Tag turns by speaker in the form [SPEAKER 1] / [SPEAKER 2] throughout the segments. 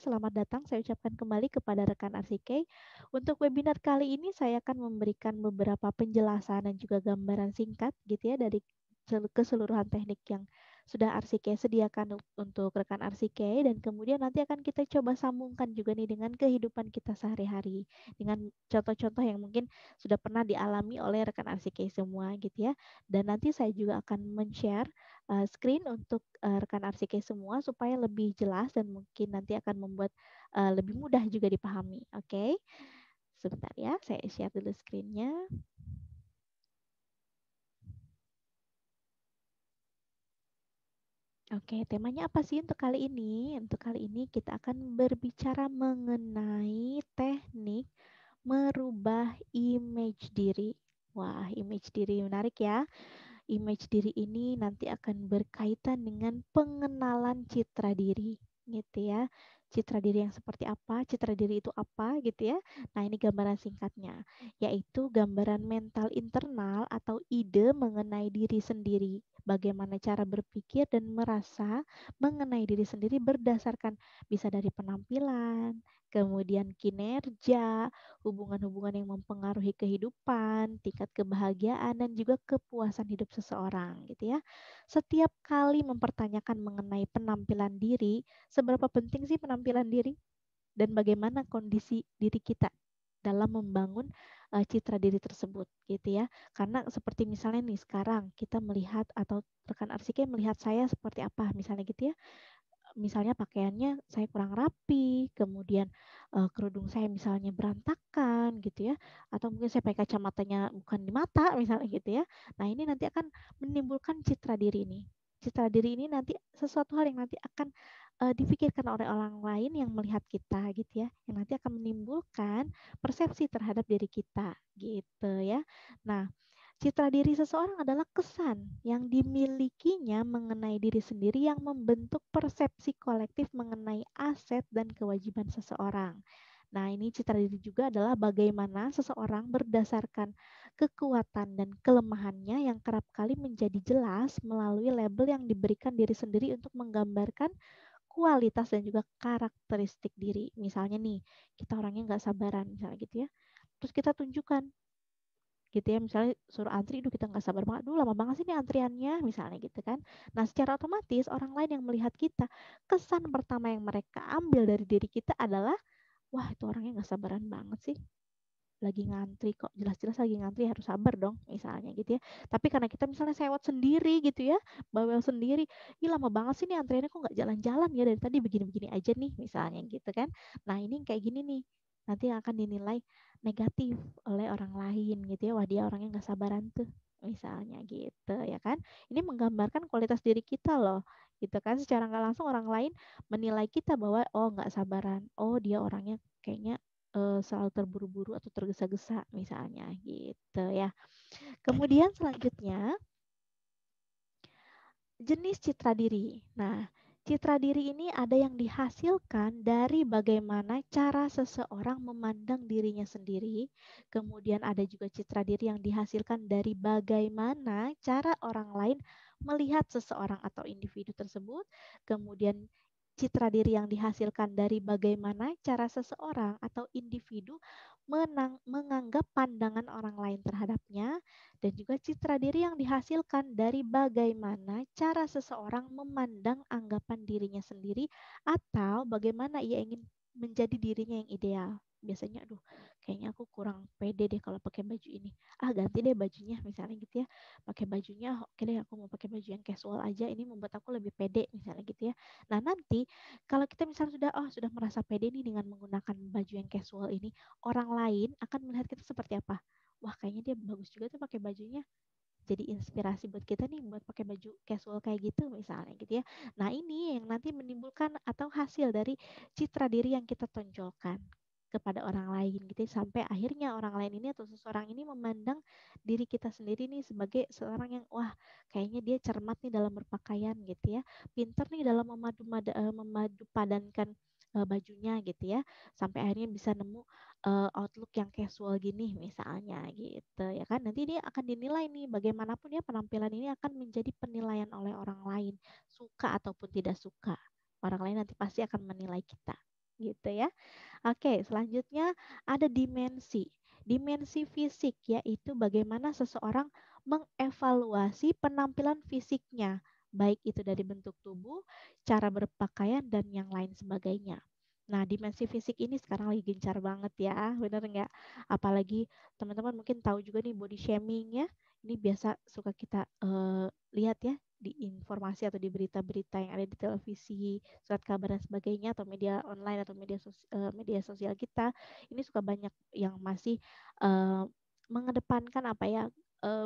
[SPEAKER 1] selamat datang saya ucapkan kembali kepada rekan RCK. Untuk webinar kali ini saya akan memberikan beberapa penjelasan dan juga gambaran singkat gitu ya dari keseluruhan teknik yang sudah RCK sediakan untuk rekan RCK dan kemudian nanti akan kita coba sambungkan juga nih dengan kehidupan kita sehari-hari dengan contoh-contoh yang mungkin sudah pernah dialami oleh rekan RCK semua gitu ya. Dan nanti saya juga akan men-share screen untuk rekan RCK semua supaya lebih jelas dan mungkin nanti akan membuat lebih mudah juga dipahami. Oke, sebentar ya, saya share dulu screen-nya. Oke, temanya apa sih untuk kali ini? Untuk kali ini kita akan berbicara mengenai teknik merubah image diri. Wah, image diri menarik ya. Image diri ini nanti akan berkaitan dengan pengenalan citra diri, gitu ya. Citra diri yang seperti apa, citra diri itu apa, gitu ya. Nah, ini gambaran singkatnya, yaitu gambaran mental internal atau ide mengenai diri sendiri. Bagaimana cara berpikir dan merasa mengenai diri sendiri berdasarkan bisa dari penampilan, kemudian kinerja, hubungan-hubungan yang mempengaruhi kehidupan, tingkat kebahagiaan, dan juga kepuasan hidup seseorang gitu ya. Setiap kali mempertanyakan mengenai penampilan diri, seberapa penting sih penampilan diri dan bagaimana kondisi diri kita dalam membangun citra diri tersebut gitu ya. Karena seperti misalnya nih sekarang kita melihat atau rekan arsike melihat saya seperti apa misalnya gitu ya, misalnya pakaiannya saya kurang rapi, kemudian kerudung saya misalnya berantakan gitu ya, atau mungkin saya pakai kacamatanya bukan di mata misalnya gitu ya. Nah ini nanti akan menimbulkan citra diri ini. Citra diri ini nanti sesuatu hal yang nanti akan dipikirkan oleh orang lain yang melihat kita gitu ya, yang nanti akan menimbulkan persepsi terhadap diri kita gitu ya. Nah, citra diri seseorang adalah kesan yang dimilikinya mengenai diri sendiri yang membentuk persepsi kolektif mengenai aset dan kewajiban seseorang. Nah, ini citra diri juga adalah bagaimana seseorang berdasarkan kekuatan dan kelemahannya yang kerap kali menjadi jelas melalui label yang diberikan diri sendiri untuk menggambarkan kualitas dan juga karakteristik diri. Misalnya nih, kita orangnya nggak sabaran, misalnya gitu ya. Terus kita tunjukkan gitu ya, misalnya suruh antri, duh kita nggak sabar banget, duh lama banget sih nih antriannya, misalnya gitu kan. Nah, secara otomatis orang lain yang melihat kita, kesan pertama yang mereka ambil dari diri kita adalah, wah itu orangnya nggak sabaran banget sih, lagi ngantri kok, jelas-jelas lagi ngantri harus sabar dong, misalnya gitu ya. Tapi karena kita misalnya sewot sendiri gitu ya, bawel sendiri, ih lama banget sih nih antriannya kok nggak jalan-jalan ya dari tadi begini-begini aja nih, misalnya gitu kan. Nah ini kayak gini nih, nanti akan dinilai negatif oleh orang lain gitu ya, wah dia orangnya nggak sabaran tuh, misalnya gitu ya kan. Ini menggambarkan kualitas diri kita loh, gitu kan. Secara nggak langsung orang lain menilai kita bahwa oh nggak sabaran, oh dia orangnya kayaknya selalu terburu-buru atau tergesa-gesa misalnya gitu ya. Kemudian selanjutnya jenis citra diri. Nah, citra diri ini ada yang dihasilkan dari bagaimana cara seseorang memandang dirinya sendiri. Kemudian ada juga citra diri yang dihasilkan dari bagaimana cara orang lain melihat seseorang atau individu tersebut. Kemudian citra diri yang dihasilkan dari bagaimana cara seseorang atau individu menganggap pandangan orang lain terhadapnya, dan juga citra diri yang dihasilkan dari bagaimana cara seseorang memandang anggapan dirinya sendiri atau bagaimana ia ingin menjadi dirinya yang ideal. Biasanya, aduh, kayaknya aku kurang pede deh kalau pakai baju ini. Ah, ganti deh bajunya, misalnya gitu ya. Pakai bajunya, oke deh, aku mau pakai baju yang casual aja. Ini membuat aku lebih pede, misalnya gitu ya. Nah, nanti kalau kita misalnya sudah merasa pede nih dengan menggunakan baju yang casual ini, orang lain akan melihat kita seperti apa? Wah kayaknya dia bagus juga tuh pakai bajunya, jadi inspirasi buat kita nih buat pakai baju casual kayak gitu misalnya gitu ya. Nah ini yang nanti menimbulkan atau hasil dari citra diri yang kita tonjolkan kepada orang lain gitu ya, sampai akhirnya orang lain ini atau seseorang ini memandang diri kita sendiri nih sebagai seorang yang wah kayaknya dia cermat nih dalam berpakaian gitu ya, pinter nih dalam memadu padankan bajunya gitu ya, sampai akhirnya bisa nemu outlook yang casual gini misalnya gitu ya kan. Nanti dia akan dinilai nih bagaimanapun ya penampilan ini akan menjadi penilaian oleh orang lain, suka ataupun tidak suka. Orang lain nanti pasti akan menilai kita gitu ya. Oke, selanjutnya ada dimensi. Dimensi fisik yaitu bagaimana seseorang mengevaluasi penampilan fisiknya, baik itu dari bentuk tubuh, cara berpakaian, dan yang lain sebagainya. Nah, dimensi fisik ini sekarang lagi gencar banget ya, bener nggak? Apalagi teman-teman mungkin tahu juga nih body shaming ya. Ini biasa suka kita lihat ya di informasi atau di berita-berita yang ada di televisi, surat kabar dan sebagainya atau media online atau media sosial kita ini suka banyak yang masih uh, mengedepankan apa ya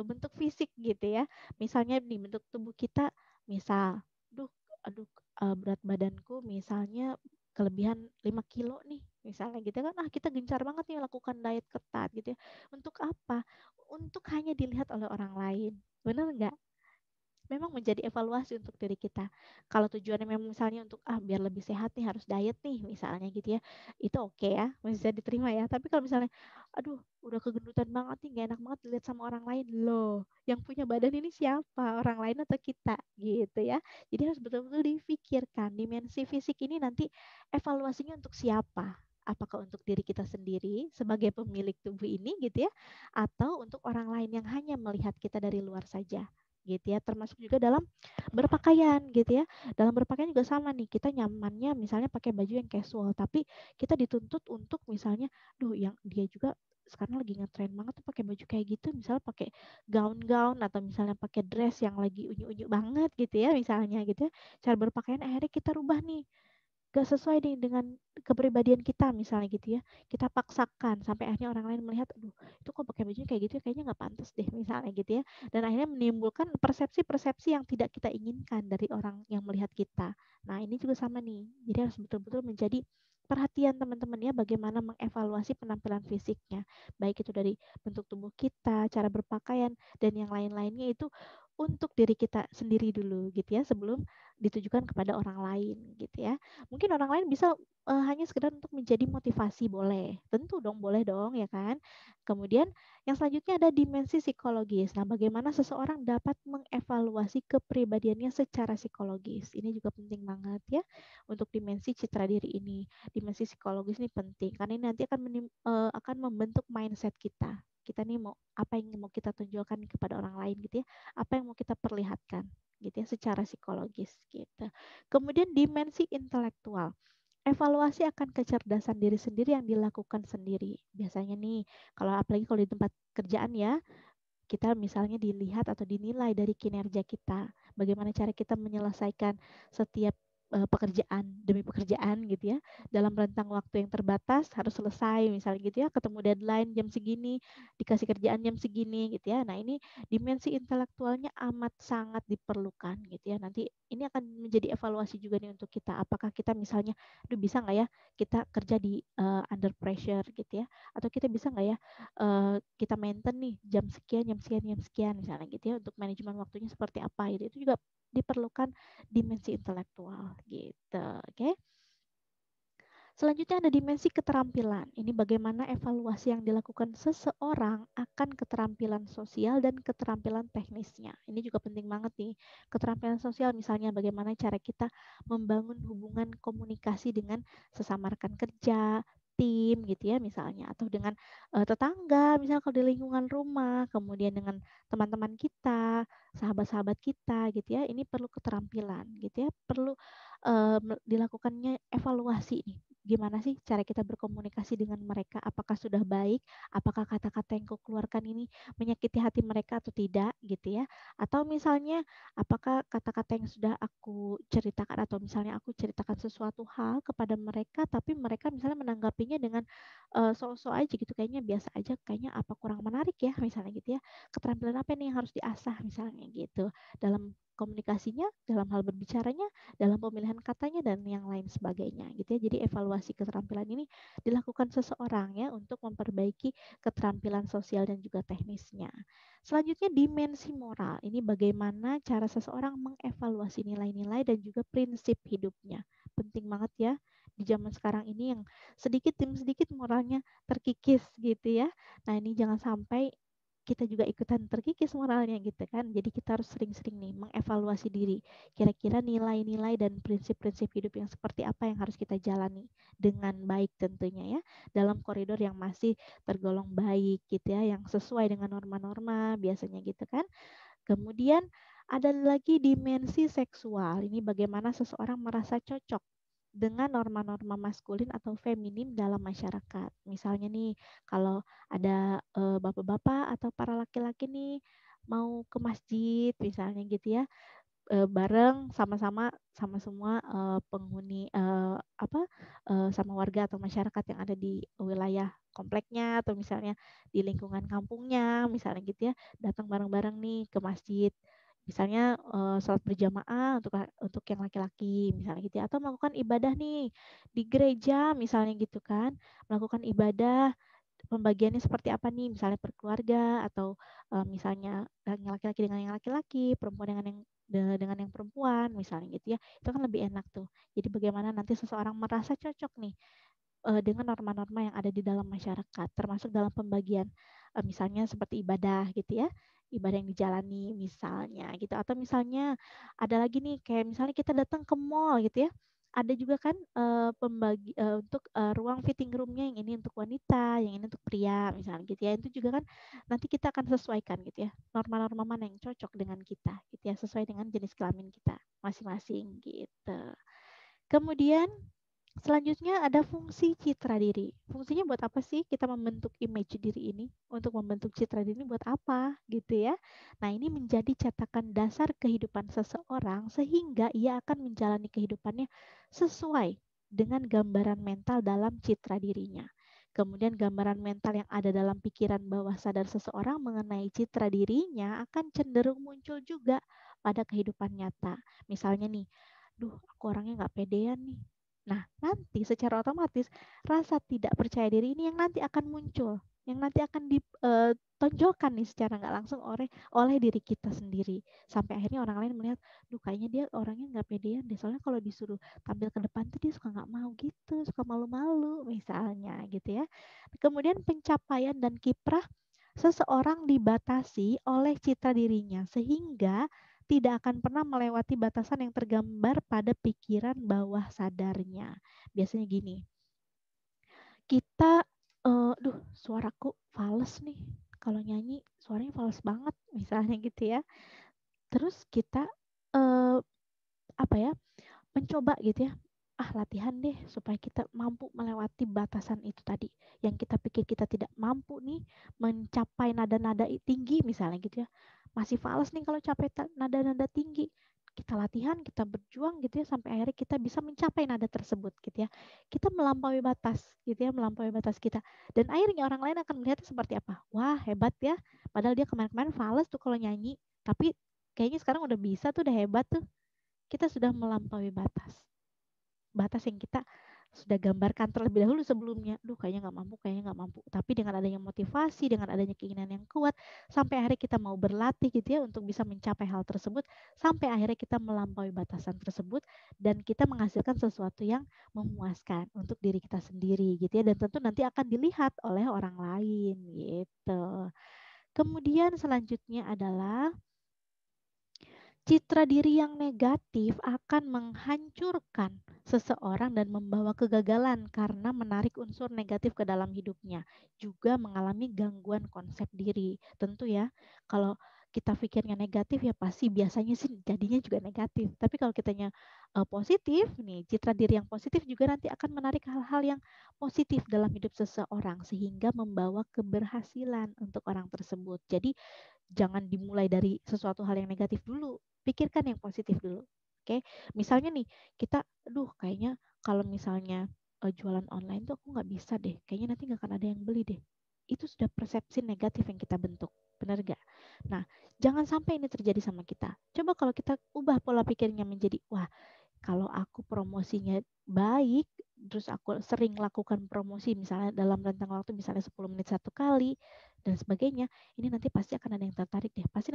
[SPEAKER 1] bentuk fisik gitu ya. Misalnya di bentuk tubuh kita, misal, duh, aduh, berat badanku misalnya kelebihan 5 kilo nih misalnya gitu kan, kita gencar banget nih lakukan diet ketat gitu ya. Untuk apa? Untuk hanya dilihat oleh orang lain, benar nggak? Memang menjadi evaluasi untuk diri kita. Kalau tujuannya memang misalnya untuk biar lebih sehat nih harus diet nih misalnya gitu ya, itu oke ya, bisa diterima ya. Tapi kalau misalnya, aduh udah kegendutan banget nih, gak enak banget dilihat sama orang lain, loh yang punya badan ini siapa? Orang lain atau kita gitu ya. Jadi harus betul-betul difikirkan dimensi fisik ini nanti evaluasinya untuk siapa? Apakah untuk diri kita sendiri sebagai pemilik tubuh ini gitu ya, atau untuk orang lain yang hanya melihat kita dari luar saja gitu ya, termasuk juga dalam berpakaian gitu ya. Dalam berpakaian juga sama nih, kita nyamannya misalnya pakai baju yang casual, tapi kita dituntut untuk misalnya, duh yang dia juga sekarang lagi ngetren banget tuh pakai baju kayak gitu, misalnya pakai gaun-gaun atau misalnya pakai dress yang lagi unyu-unyu banget gitu ya, misalnya gitu ya. Cara berpakaian akhirnya kita rubah nih, gak sesuai nih dengan kepribadian kita misalnya gitu ya, kita paksakan sampai akhirnya orang lain melihat, aduh itu kok pakai bajunya kayak gitu ya, kayaknya nggak pantas deh misalnya gitu ya, dan akhirnya menimbulkan persepsi-persepsi yang tidak kita inginkan dari orang yang melihat kita. Nah ini juga sama nih, jadi harus betul-betul menjadi perhatian teman-teman ya, bagaimana mengevaluasi penampilan fisiknya, baik itu dari bentuk tubuh kita, cara berpakaian, dan yang lain-lainnya itu untuk diri kita sendiri dulu gitu ya, sebelum ditujukan kepada orang lain gitu ya. Mungkin orang lain bisa hanya sekedar untuk menjadi motivasi, boleh. Tentu dong, boleh dong ya kan. Kemudian yang selanjutnya ada dimensi psikologis. Nah, bagaimana seseorang dapat mengevaluasi kepribadiannya secara psikologis. Ini juga penting banget ya untuk dimensi citra diri ini. Dimensi psikologis ini penting karena ini nanti akan membentuk mindset kita. Kita nih mau apa yang mau kita tunjukkan kepada orang lain gitu ya. Apa yang mau kita perlihatkan gitu ya secara psikologis gitu. Kemudian dimensi intelektual. Evaluasi akan kecerdasan diri sendiri yang dilakukan sendiri. Biasanya nih, kalau apalagi kalau di tempat kerjaan ya, kita misalnya dilihat atau dinilai dari kinerja kita, bagaimana cara kita menyelesaikan setiap pekerjaan demi pekerjaan gitu ya, dalam rentang waktu yang terbatas harus selesai misalnya gitu ya, ketemu deadline jam segini, dikasih kerjaan jam segini gitu ya. Nah, ini dimensi intelektualnya amat sangat diperlukan gitu ya. Nanti ini akan menjadi evaluasi juga nih untuk kita. Apakah kita misalnya, aduh bisa nggak ya kita kerja di under pressure gitu ya, atau kita bisa nggak ya kita maintain nih jam sekian, jam sekian, jam sekian misalnya gitu ya, untuk manajemen waktunya seperti apa gitu. Itu juga diperlukan dimensi intelektual gitu. Oke. Selanjutnya ada dimensi keterampilan. Ini bagaimana evaluasi yang dilakukan seseorang akan keterampilan sosial dan keterampilan teknisnya. Ini juga penting banget nih. Keterampilan sosial misalnya bagaimana cara kita membangun hubungan komunikasi dengan sesama rekan kerja, tim gitu ya misalnya, atau dengan tetangga, misalnya kalau di lingkungan rumah, kemudian dengan teman-teman kita, sahabat-sahabat kita gitu ya. Ini perlu keterampilan gitu ya, perlu dilakukannya evaluasi nih, gimana sih cara kita berkomunikasi dengan mereka, apakah sudah baik, apakah kata-kata yang kau keluarkan ini menyakiti hati mereka atau tidak gitu ya, atau misalnya apakah kata-kata yang sudah aku ceritakan atau misalnya aku ceritakan sesuatu hal kepada mereka tapi mereka misalnya menanggapinya dengan so-so aja gitu, kayaknya biasa aja, kayaknya apa kurang menarik ya misalnya gitu ya, keterampilan apa nih yang harus diasah misalnya gitu dalam komunikasinya, dalam hal berbicaranya, dalam pemilihan katanya dan yang lain sebagainya gitu ya. Jadi evaluasi keterampilan ini dilakukan seseorang ya untuk memperbaiki keterampilan sosial dan juga teknisnya. Selanjutnya dimensi moral. Ini bagaimana cara seseorang mengevaluasi nilai-nilai dan juga prinsip hidupnya. Penting banget ya di zaman sekarang ini yang sedikit demi sedikit moralnya terkikis gitu ya. Nah, ini jangan sampai kita juga ikutan terkikis moralnya gitu kan. Jadi kita harus sering-sering nih mengevaluasi diri. Kira-kira nilai-nilai dan prinsip-prinsip hidup yang seperti apa yang harus kita jalani dengan baik tentunya ya, dalam koridor yang masih tergolong baik gitu ya, yang sesuai dengan norma-norma biasanya gitu kan. Kemudian ada lagi dimensi seksual. Ini bagaimana seseorang merasa cocok dengan norma-norma maskulin atau feminim dalam masyarakat. Misalnya nih, kalau ada bapak-bapak atau para laki-laki nih mau ke masjid misalnya gitu ya, bareng sama-sama sama semua penghuni sama warga atau masyarakat yang ada di wilayah kompleknya atau misalnya di lingkungan kampungnya misalnya gitu ya, datang bareng-bareng nih ke masjid. Misalnya sholat berjamaah untuk yang laki-laki misalnya gitu ya, atau melakukan ibadah nih di gereja misalnya gitu kan, melakukan ibadah. Pembagiannya seperti apa nih, misalnya per keluarga atau misalnya yang laki-laki dengan yang laki-laki, perempuan dengan yang perempuan misalnya gitu ya, itu kan lebih enak tuh. Jadi bagaimana nanti seseorang merasa cocok nih dengan norma-norma yang ada di dalam masyarakat, termasuk dalam pembagian misalnya seperti ibadah gitu ya, ibadah yang dijalani misalnya gitu, atau misalnya ada lagi nih kayak misalnya kita datang ke mall gitu ya, ada juga kan untuk ruang fitting roomnya yang ini untuk wanita, yang ini untuk pria misalnya gitu ya, itu juga kan nanti kita akan sesuaikan gitu ya, norma-norma mana yang cocok dengan kita gitu ya, sesuai dengan jenis kelamin kita masing-masing gitu. Kemudian selanjutnya ada fungsi citra diri. Fungsinya buat apa sih kita membentuk image diri ini? Untuk membentuk citra diri ini buat apa gitu ya? Nah, ini menjadi cetakan dasar kehidupan seseorang sehingga ia akan menjalani kehidupannya sesuai dengan gambaran mental dalam citra dirinya. Kemudian gambaran mental yang ada dalam pikiran bawah sadar seseorang mengenai citra dirinya akan cenderung muncul juga pada kehidupan nyata. Misalnya nih, duh aku orangnya nggak pedean nih. Nah, nanti secara otomatis rasa tidak percaya diri ini yang nanti akan muncul, yang nanti akan ditonjolkan nih secara nggak langsung oleh diri kita sendiri. Sampai akhirnya orang lain melihat, duh kayaknya dia orangnya nggak pedean deh. Soalnya kalau disuruh tampil ke depan tuh dia suka nggak mau gitu, suka malu-malu misalnya gitu ya. Kemudian pencapaian dan kiprah seseorang dibatasi oleh citra dirinya sehingga tidak akan pernah melewati batasan yang tergambar pada pikiran bawah sadarnya. Biasanya gini, kita, suaraku fals nih. Kalau nyanyi suaranya fals banget, misalnya gitu ya. Terus kita eh, apa ya? Mencoba gitu ya. Ah, latihan deh supaya kita mampu melewati batasan itu tadi. Yang kita pikir kita tidak mampu nih mencapai nada-nada tinggi misalnya gitu ya. Masih fals nih kalau capai nada-nada tinggi. Kita latihan, kita berjuang gitu ya sampai akhirnya kita bisa mencapai nada tersebut gitu ya. Kita melampaui batas gitu ya, melampaui batas kita. Dan akhirnya orang lain akan melihat seperti apa? Wah, hebat ya. Padahal dia kemarin-kemarin fals tuh kalau nyanyi, tapi kayaknya sekarang udah bisa tuh, udah hebat tuh. Kita sudah melampaui batas. Batas yang kita sudah gambarkan terlebih dahulu sebelumnya. Duh, kayaknya nggak mampu, kayaknya nggak mampu. Tapi dengan adanya motivasi, dengan adanya keinginan yang kuat, sampai akhirnya kita mau berlatih gitu ya untuk bisa mencapai hal tersebut, sampai akhirnya kita melampaui batasan tersebut dan kita menghasilkan sesuatu yang memuaskan untuk diri kita sendiri gitu ya. Dan tentu nanti akan dilihat oleh orang lain gitu. Kemudian selanjutnya adalah citra diri yang negatif akan menghancurkan seseorang dan membawa kegagalan karena menarik unsur negatif ke dalam hidupnya. Juga mengalami gangguan konsep diri. Tentu ya, kalau kita pikirnya negatif ya pasti biasanya sih jadinya juga negatif. Tapi kalau kitanya positif nih, citra diri yang positif juga nanti akan menarik hal-hal yang positif dalam hidup seseorang sehingga membawa keberhasilan untuk orang tersebut. Jadi jangan dimulai dari sesuatu hal yang negatif dulu. Pikirkan yang positif dulu. Oke, misalnya nih kita, aduh kayaknya kalau misalnya jualan online tuh aku nggak bisa deh. Kayaknya nanti nggak akan ada yang beli deh. Itu sudah persepsi negatif yang kita bentuk. Benar gak? Nah, jangan sampai ini terjadi sama kita. Coba kalau kita ubah pola pikirnya menjadi, wah, kalau aku promosinya baik, terus aku sering lakukan promosi misalnya dalam rentang waktu misalnya 10 menit satu kali, dan sebagainya, ini nanti pasti akan ada yang tertarik deh. Pasti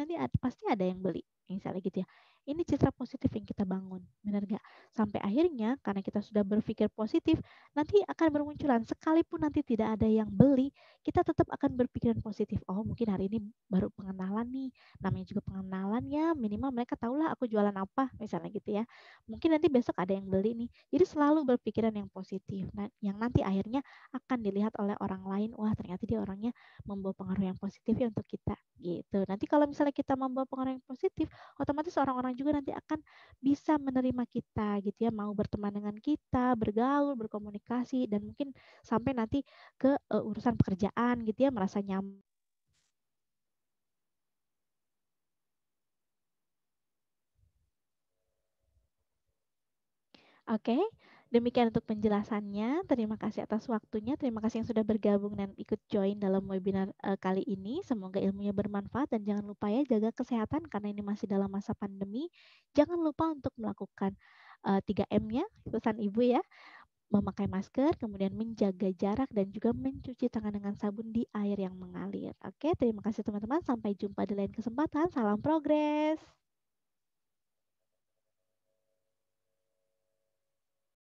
[SPEAKER 1] ada yang beli. Misalnya gitu ya. Ini citra positif yang kita bangun. Benar nggak? Sampai akhirnya karena kita sudah berpikir positif, nanti akan bermunculan sekalipun nanti tidak ada yang beli, kita tetap akan berpikiran positif. Oh, mungkin hari ini baru pengenalan nih. Namanya juga pengenalan ya, minimal mereka tahulah aku jualan apa, misalnya gitu ya. Mungkin nanti besok ada yang beli nih. Jadi selalu berpikiran yang positif. Nah, yang nanti akhirnya akan dilihat oleh orang lain, wah ternyata dia orangnya membawa pengaruh yang positif ya untuk kita gitu. Nanti kalau misalnya kita membawa pengaruh yang positif, otomatis orang-orang juga nanti akan bisa menerima kita gitu ya, mau berteman dengan kita, bergaul, berkomunikasi dan mungkin sampai nanti ke urusan pekerjaan gitu ya, merasa nyaman. Oke, demikian untuk penjelasannya. Terima kasih atas waktunya. Terima kasih yang sudah bergabung dan ikut join dalam webinar kali ini. Semoga ilmunya bermanfaat dan jangan lupa ya jaga kesehatan karena ini masih dalam masa pandemi. Jangan lupa untuk melakukan 3M-nya, pesan Ibu ya. Memakai masker, kemudian menjaga jarak dan juga mencuci tangan dengan sabun di air yang mengalir. Oke, terima kasih teman-teman. Sampai jumpa di lain kesempatan. Salam progres.